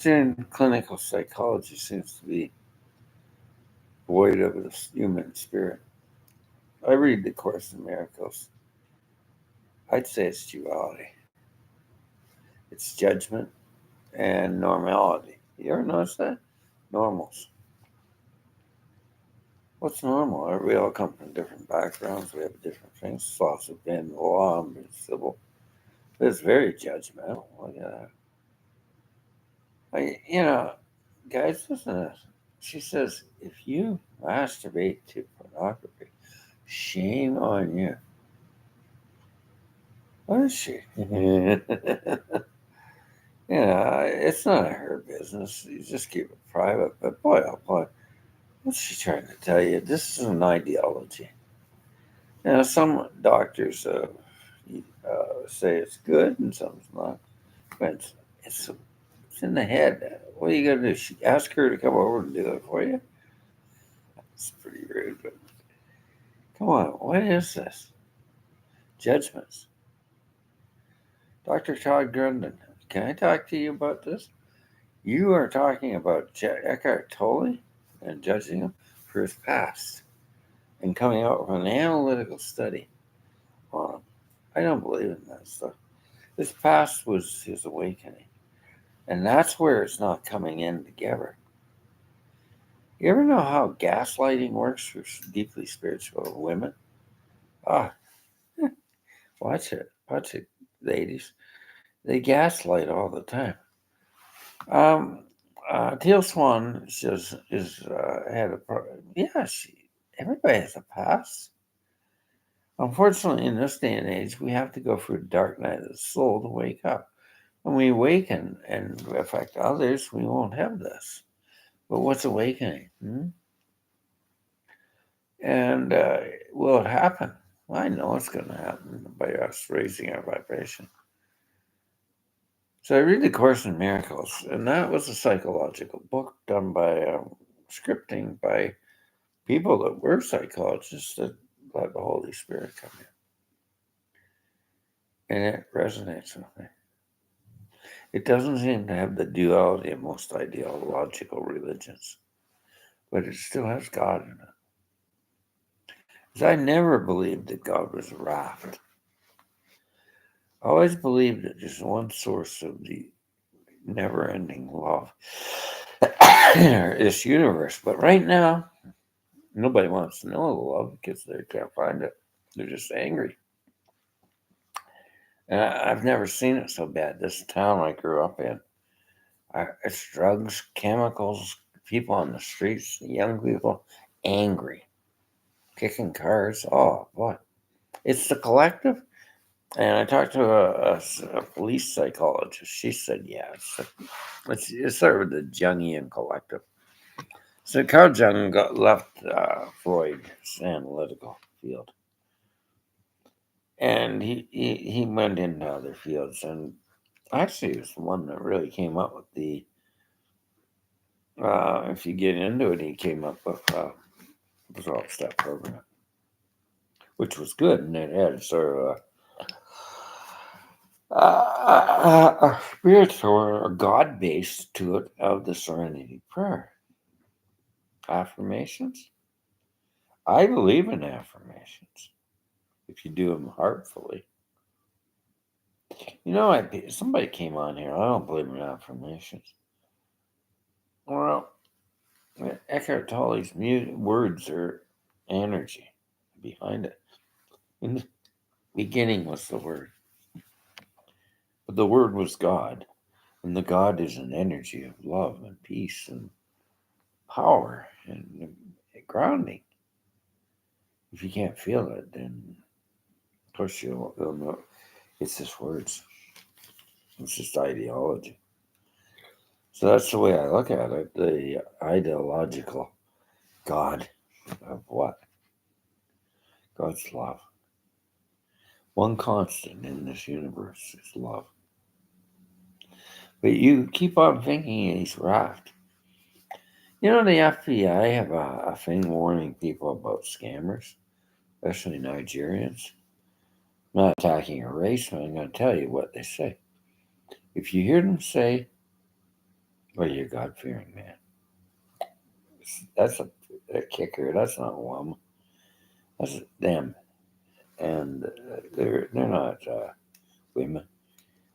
in clinical psychology seems to be void of the human spirit. I read the Course in Miracles. I'd say it's duality. It's judgment and normality. You ever notice that? Normals. What's normal? We all come from different backgrounds. We have different things. Thoughts have been law and civil. But it's very judgmental. Look at that. Guys, listen to this. She says, if you masturbate to pornography, shame on you. What is she? It's not her business. You just keep it private. But boy, oh boy, what's she trying to tell you? This is an ideology. Some doctors say it's good and some's not. But it's in the head. What are you going to do? Ask her to come over and do it for you? It's pretty rude, but come on. What is this? Judgments. Dr. Todd Grundon, can I talk to you about this? You are talking about Eckhart Tolle and judging him for his past and coming out with an analytical study on him. I don't believe in that stuff. His past was his awakening. And that's where it's not coming in together. You ever know how gaslighting works for deeply spiritual women? Ah, watch it. Watch it, ladies. They gaslight all the time. Um, Teal Swan says had a everybody has a past. Unfortunately, in this day and age, we have to go through the dark night of the soul to wake up. When we awaken and affect others, we won't have this. But what's awakening? And will it happen? Well, I know it's going to happen by us raising our vibration. So I read The Course in Miracles, and that was a psychological book done by scripting by people that were psychologists that let the Holy Spirit come in. And it resonates with me. It doesn't seem to have the duality of most ideological religions, but it still has God in it. Because I never believed that God was a raft. I always believed that there's one source of the never-ending love this universe. But right now, nobody wants to know the love because they can't find it. They're just angry. And I've never seen it so bad. This town I grew up in, it's drugs, chemicals, people on the streets, young people, angry, kicking cars. Oh, boy. It's the collective. And I talked to a police psychologist. She said, yeah, it's sort of the Jungian collective. So Carl Jung left Freud's analytical field. And he went into other fields. And actually, he was the one that really came up with if you get into it, he came up with the 12-step program, which was good. And it had sort of a spiritual or God based to it of the Serenity Prayer. Affirmations. I believe in affirmations if you do them heartfully. Somebody came on here. I don't believe in affirmations. Well, Eckhart Tolle's words are energy behind it. In the beginning was the Word, but the Word was God, and the God is an energy of love and peace and power and grounding. If you can't feel it, then of course you'll know it's just words. It's just ideology. So that's the way I look at it. The ideological God of what? God's love. One constant in this universe is love. But you keep on thinking he's raft. The FBI have a thing warning people about scammers, especially Nigerians. I'm not attacking a race, but I'm going to tell you what they say. If you hear them say, Well, you're God fearing man. That's a kicker. That's not a woman. That's them, and they're not women.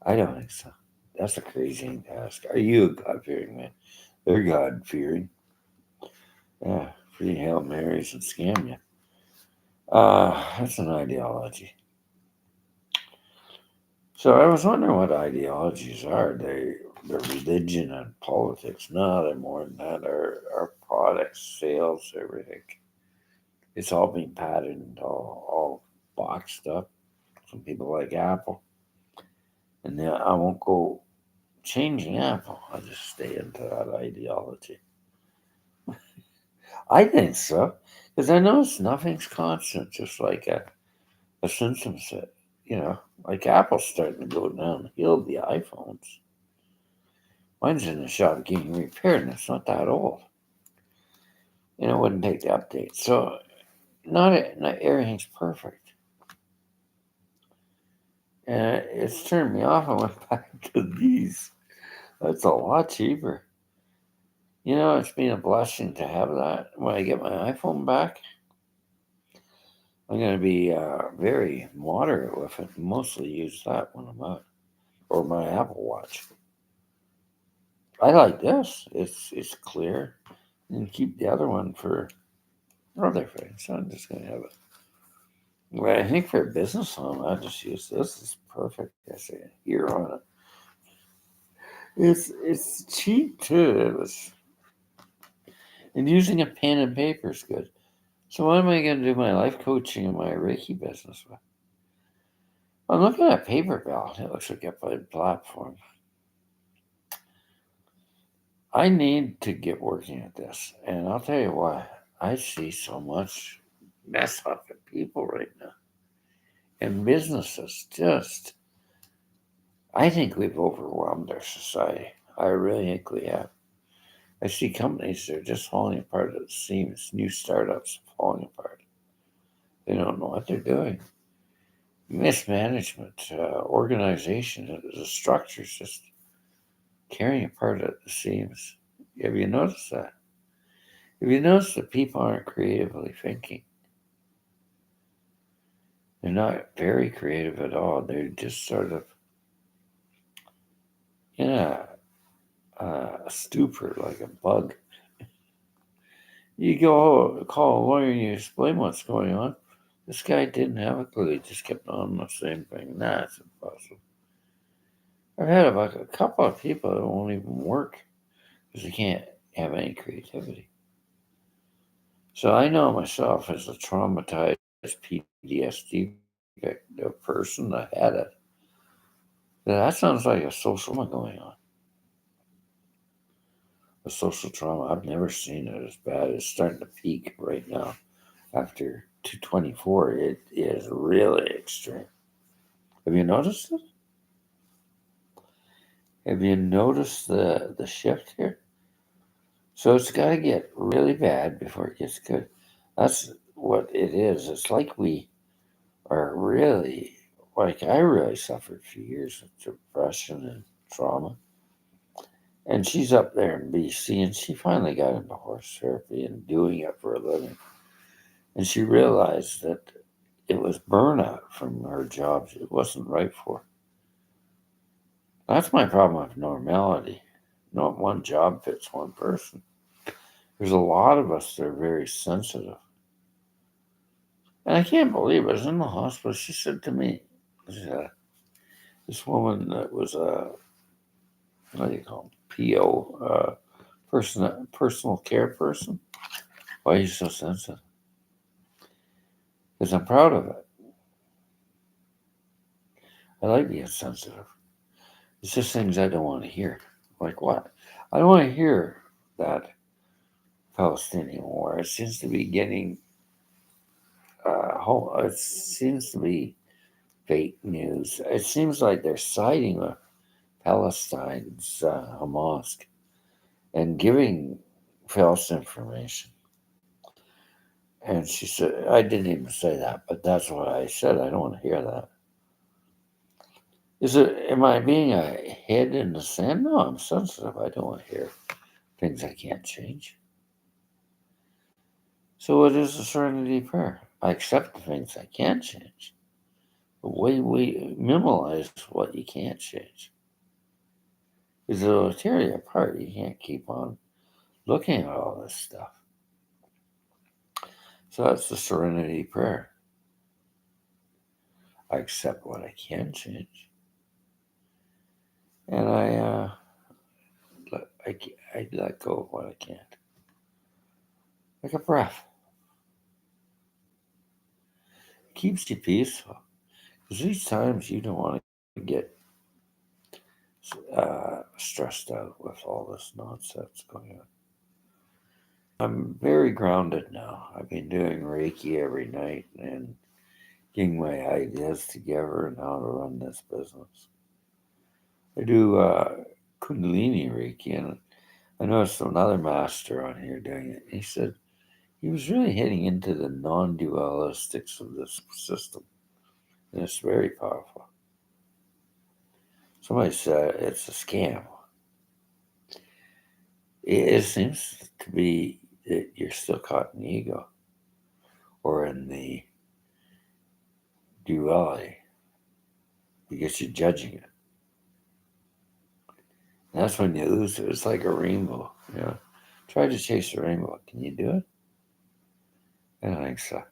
I don't think so. That's a crazy thing to ask. Are you a God fearing man? They're God fearing. Yeah, free Hail Marys and scam you. That's an ideology. So I was wondering what ideologies are. They're religion and politics. No, they're more than that. Our products, sales, everything. It's all being patterned, all boxed up. Some people like Apple. And then I won't go changing Apple. I'll just stay into that ideology. I think so. Because I notice nothing's constant, just like a Simpson said. You know, like Apple's starting to go downhill, the iPhones. Mine's in the shop getting repaired, and it's not that old. And it wouldn't take the update. So, not everything's perfect. And it's turned me off. I went back to these. That's a lot cheaper. You know, it's been a blessing to have that. When I get my iPhone back, I'm going to be very moderate with it. Mostly use that when I'm out, or my Apple Watch. I like this. It's clear, and keep the other one for other things. So I'm just going to have it. Well, I think for a business home, I just use this. It's perfect. I say here on it. It's cheap too. It was, and using a pen and paper is good. So what am I going to do my life coaching and my Reiki business with? I'm looking at paper belt. It looks like a platform. I need to get working at this, and I'll tell you what. I see so much mess up in people right now, and businesses. Just, I think we've overwhelmed our society. I really think we have. I see companies that are just falling apart at the seams. New startups falling apart. They don't know what they're doing. Mismanagement, organization, the structure's just tearing apart at the seams. Have you noticed that? Have you noticed that people aren't creatively thinking? They're not very creative at all. They're just sort of in a stupor, like a bug. You go call a lawyer and you explain what's going on. This guy didn't have a clue. He just kept on the same thing. Nah, it's impossible. I've had about a couple of people that won't even work because they can't have any creativity. So I know myself as a traumatized PTSD person that had it. That sounds like a social trauma going on. A social trauma. I've never seen it as bad. It's starting to peak right now. After 224, it is really extreme. Have you noticed it? Have you noticed the shift here? So it's got to get really bad before it gets good. That's what it is. It's like we are really, like I really suffered for years of depression and trauma. And she's up there in BC, and she finally got into horse therapy and doing it for a living. And she realized that it was burnout from her jobs. It wasn't right for her. That's my problem with normality. Not one job fits one person. There's a lot of us that are very sensitive. And I can't believe it. I was in the hospital. She said to me, this woman that was a, what do you call them? PO, personal care person. Why are you so sensitive? Because I'm proud of it. I like being sensitive. It's just things I don't want to hear. Like what? I don't want to hear that Palestinian war. It seems to be getting, it seems to be fake news. It seems like they're siding with Palestine's Hamas and giving false information. And she said, I didn't even say that, but that's what I said. I don't want to hear that. Am I being a head in the sand? No, I'm sensitive. I don't want to hear things I can't change. So it is a serenity prayer. I accept the things I can change. But we minimize what you can't change. Because it'll tear you apart. You can't keep on looking at all this stuff. So that's the serenity prayer. I accept what I can change. And I let go of what I can't. Like a breath. It keeps you peaceful. Because these times you don't want to get stressed out with all this nonsense going on. I'm very grounded now. I've been doing Reiki every night and getting my ideas together and how to run this business. I do Kundalini Reiki, and I noticed another master on here doing it. He said he was really hitting into the non-dualistics of this system, and it's very powerful. Somebody said it's a scam. It seems to be that you're still caught in the ego or in the duality because you're judging it. And that's when you lose it. It's like a rainbow. Try to chase a rainbow. Can you do it? I don't think so.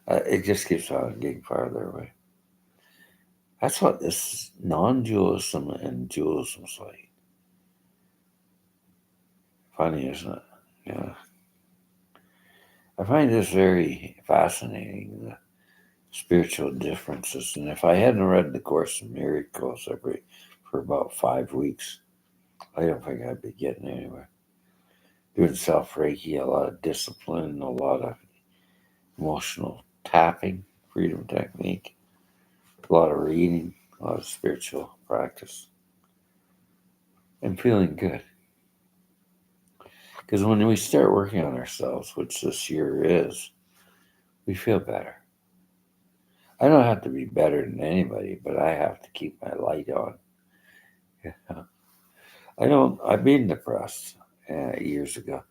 It just keeps on getting farther away. That's what this non-dualism and dualism is like. Funny, isn't it? Yeah. I find this very fascinating, the spiritual differences. And if I hadn't read the Course in Miracles for about 5 weeks, I don't think I'd be getting anywhere. Doing self-Reiki, a lot of discipline, a lot of emotional tapping, freedom technique, a lot of reading, a lot of spiritual practice, and feeling good. Because when we start working on ourselves, which this year is, we feel better. I don't have to be better than anybody, but I have to keep my light on. I've been depressed years ago.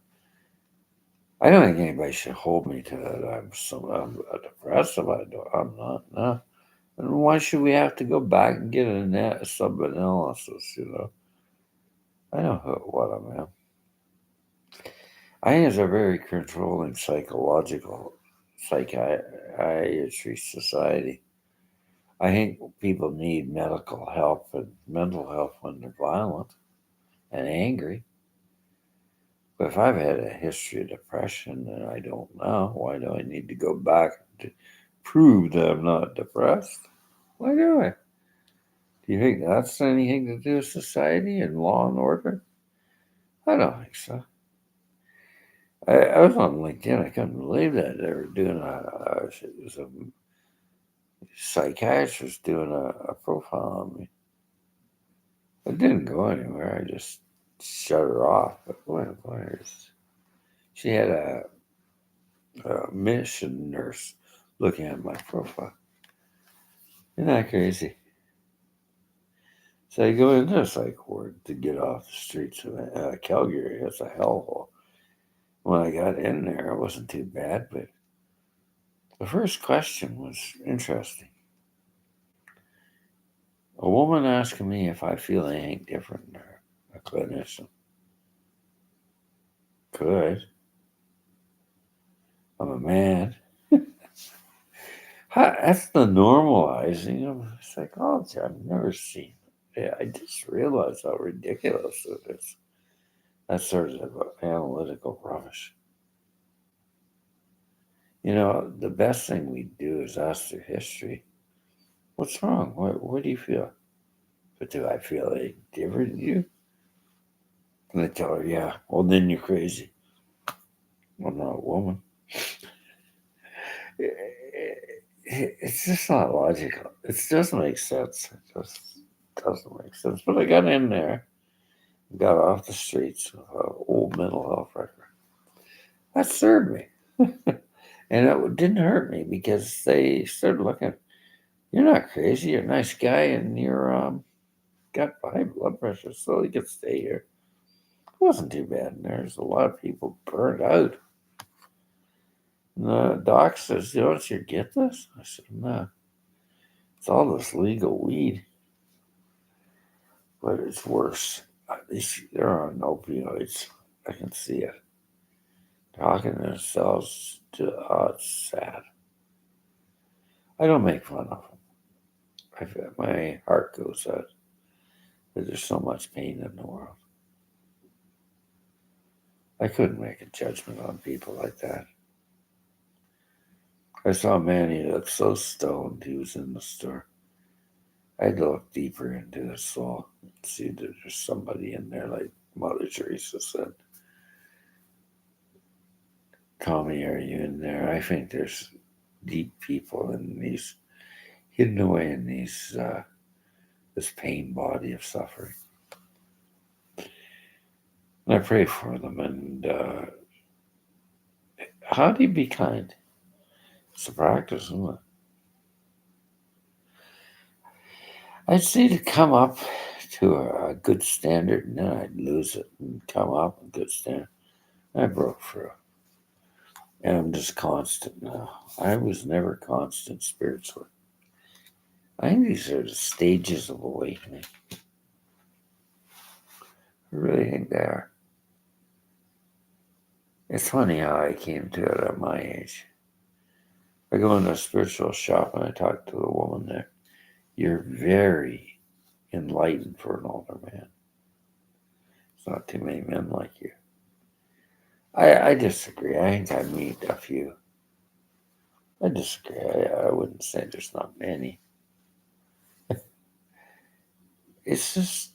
I don't think anybody should hold me to that. I'm depressed. I'm not. No. And why should we have to go back and get a sub-analysis, I know what I am. I think it's a very controlling psychological psychiatry society. I think people need medical help and mental health when they're violent and angry. But if I've had a history of depression and I don't know, why do I need to go back to prove that I'm not depressed? Why do I? Do you think that's anything to do with society and law and order? I don't think so. I was on LinkedIn. I couldn't believe that they were doing it was a psychiatrist doing a profile on me. It didn't go anywhere. I just shut her off. But boy, she had a mission nurse looking at my profile. Isn't that crazy? So I go into a psych ward to get off the streets of Calgary. It's a hellhole. When I got in there, it wasn't too bad, but the first question was interesting. A woman asking me if I feel anything different than her, a clinician. Could. I'm a man. That's the normalizing of psychology. I've never seen it. Yeah, I just realized how ridiculous it is. That's sort of analytical rubbish. The best thing we do is ask their history. What's wrong? What do you feel? But do I feel any different than you? And I tell her, yeah. Well, then you're crazy. I'm not a woman. It's just not logical. It doesn't make sense. It just doesn't make sense. But I got in there, got off the streets with an old mental health record. That served me. And it didn't hurt me because they started looking. You're not crazy. You're a nice guy, and you're got high blood pressure, so you could stay here. It wasn't too bad. And there's a lot of people burned out. And the doc says, don't you get this? I said, no. It's all this legal weed, but it's worse. They're on opioids. I can see it. Talking themselves it's sad. I don't make fun of them. My heart goes out that there's so much pain in the world. I couldn't make a judgment on people like that. I saw a man, he looked so stoned, he was in the store. I had to look deeper into his soul and see that there's somebody in there, like Mother Teresa said. Tommy, are you in there? I think there's deep people in these, hidden away in these, this pain body of suffering. And I pray for them. And how do you be kind? It's a practice, isn't it? I'd say to come up to a good standard, and then I'd lose it and come up a good standard. I broke through. And I'm just constant now. I was never constant spiritually. I think these are the stages of awakening. I really think they are. It's funny how I came to it at my age. I go into a spiritual shop and I talk to the woman there. You're very enlightened for an older man. There's not too many men like you. I disagree. I think I meet a few. I disagree. I wouldn't say there's not many. It's just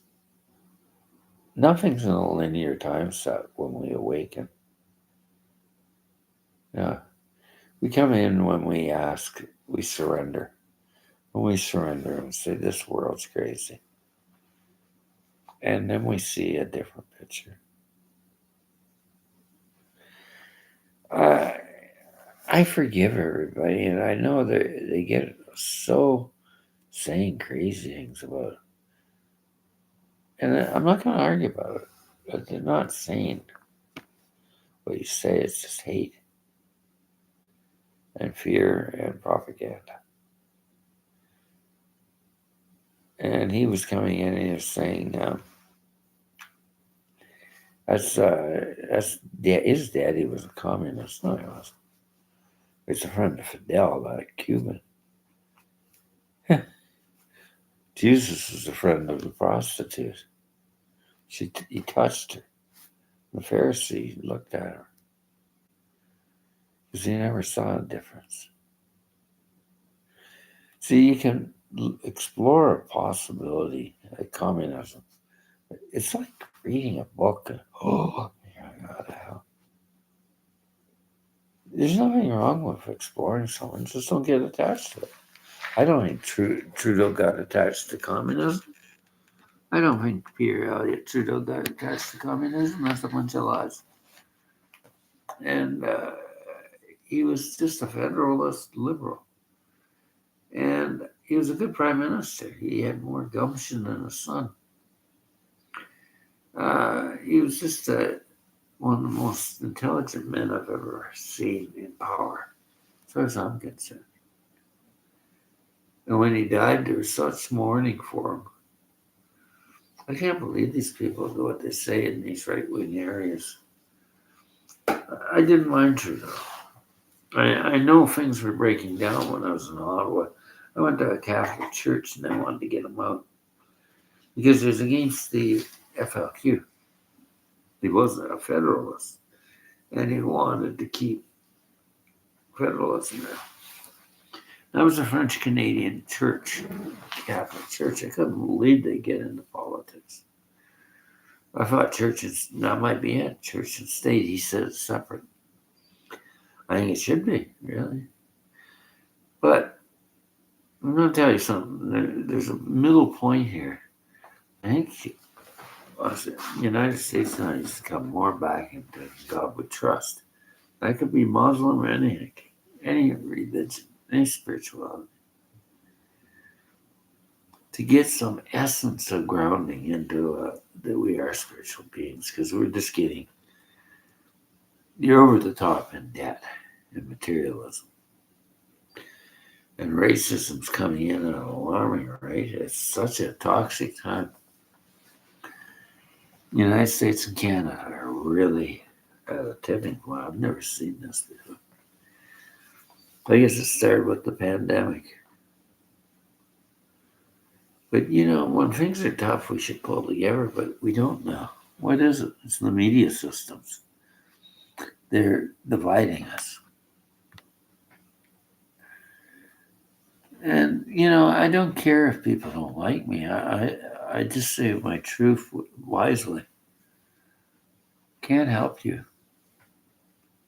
nothing's in a linear time set when we awaken. Yeah. We come in when we ask, we surrender. When we surrender and say, this world's crazy. And then we see a different picture. I forgive everybody, and I know they get so saying crazy things about it. And I'm not going to argue about it. But they're not saying what you say, it's just hate and fear and propaganda. And he was coming in and he was saying, his daddy was a communist. No, he wasn't. He's a friend of Fidel, a Cuban. Jesus was a friend of the prostitute. He touched her. The Pharisee looked at her because he never saw a difference. See, you can explore a possibility like communism. It's like reading a book and, oh, God, hell. There's nothing wrong with exploring something. Just don't get attached to it. I don't think Trudeau got attached to communism. I don't think Pierre Elliott Trudeau got attached to communism. That's a bunch of lies. And he was just a federalist liberal. And he was a good prime minister. He had more gumption than his son. He was just one of the most intelligent men I've ever seen in power, as far as I'm concerned. And when he died, there was such mourning for him. I can't believe these people do what they say in these right-wing areas. I didn't mind Trudeau. I know things were breaking down when I was in Ottawa. I went to a Catholic church and they wanted to get him out because it was against the FLQ. He wasn't a federalist, and he wanted to keep federalism there. That was a French Canadian church, Catholic church. I couldn't believe they get into politics. I thought that might be it, church and state. He said it's separate. I think it should be, really. But I'm going to tell you something. There's a middle point here. I think the United States now needs to come more back into God we trust. That could be Muslim or anything, any religion, any spirituality. to get some essence of grounding into that we are spiritual beings, because you're over the top in debt and materialism. And racism's coming in at an alarming rate. It's such a toxic time. The United States and Canada are really at a tipping point. I've never seen this before. I guess it started with the pandemic. But, when things are tough, we should pull together, but we don't now. What is it? It's the media systems. They're dividing us. And, I don't care if people don't like me. I just say my truth wisely. Can't help you.